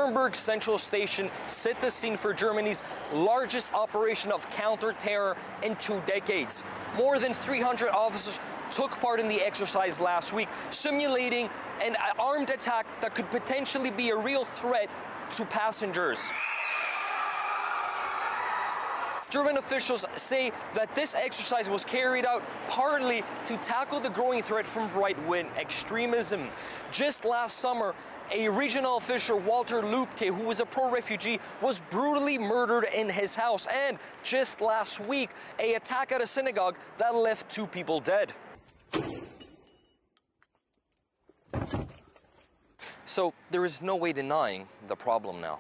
Nuremberg Central Station set the scene for Germany's largest operation of counter-terror in 2 decades. More than 300 officers took part in the exercise last week, simulating an armed attack that could potentially be a real threat to passengers. German officials say that this exercise was carried out partly to tackle the growing threat from right-wing extremism. Just last summer, a regional official, Walter Lübke, who was a pro-refugee, was brutally murdered in his house. And just last week, an attack at a synagogue that left 2 people dead. So there is no way denying the problem now.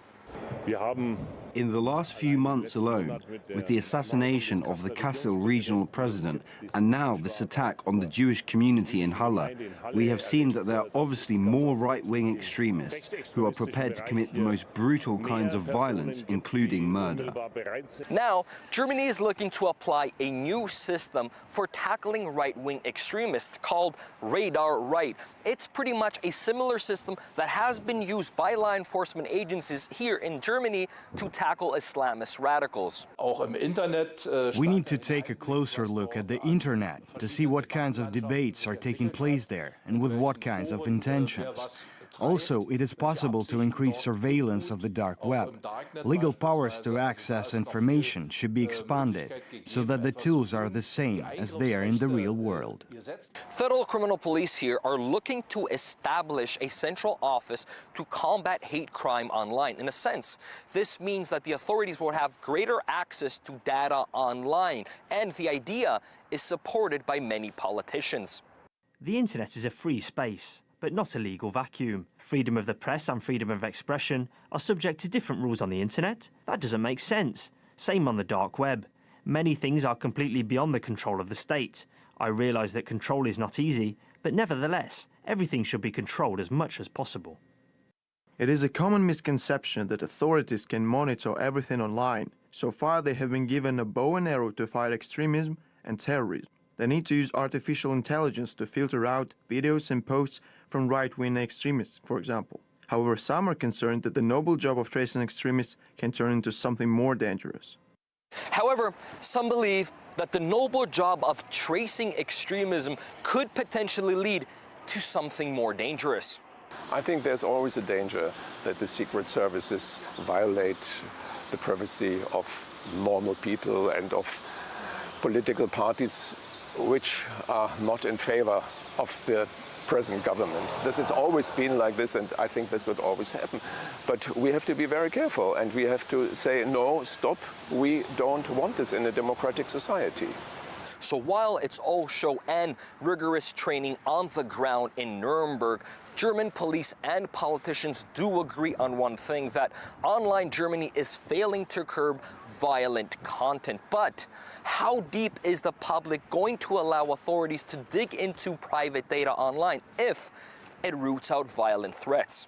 In the last few months alone, with the assassination of the Kassel regional president and now this attack on the Jewish community in Halle, we have seen that there are obviously more right-wing extremists who are prepared to commit the most brutal kinds of violence, including murder. Now, Germany is looking to apply a new system for tackling right-wing extremists called Radar Right. It's pretty much a similar system that has been used by law enforcement agencies here in Germany to tackle Islamist radicals. We need to take a closer look at the internet to see what kinds of debates are taking place there and with what kinds of intentions. Also, it is possible to increase surveillance of the dark web. Legal powers to access information should be expanded so that the tools are the same as they are in the real world. Federal criminal police here are looking to establish a central office to combat hate crime online. In a sense, this means that the authorities will have greater access to data online, and the idea is supported by many politicians. The internet is a free space, but not a legal vacuum. Freedom of the press and freedom of expression are subject to different rules on the internet. That doesn't make sense. Same on the dark web. Many things are completely beyond the control of the state. I realise that control is not easy, but nevertheless, everything should be controlled as much as possible. It is a common misconception that authorities can monitor everything online. So far, they have been given a bow and arrow to fight extremism and terrorism. They need to use artificial intelligence to filter out videos and posts from right-wing extremists, for example. However, some are concerned that the noble job of tracing extremists can turn into something more dangerous. However, some believe that the noble job of tracing extremism could potentially lead to something more dangerous. I think there's always a danger that the secret services violate the privacy of normal people and of political parties which are not in favor of the present government. This has always been like this, and I think this would always happen. But we have to be very careful, and we have to say, no, stop, we don't want this in a democratic society. So while it's all show and rigorous training on the ground in Nuremberg, German police and politicians do agree on one thing, that online Germany is failing to curb violent content. But how deep is the public going to allow authorities to dig into private data online if it roots out violent threats?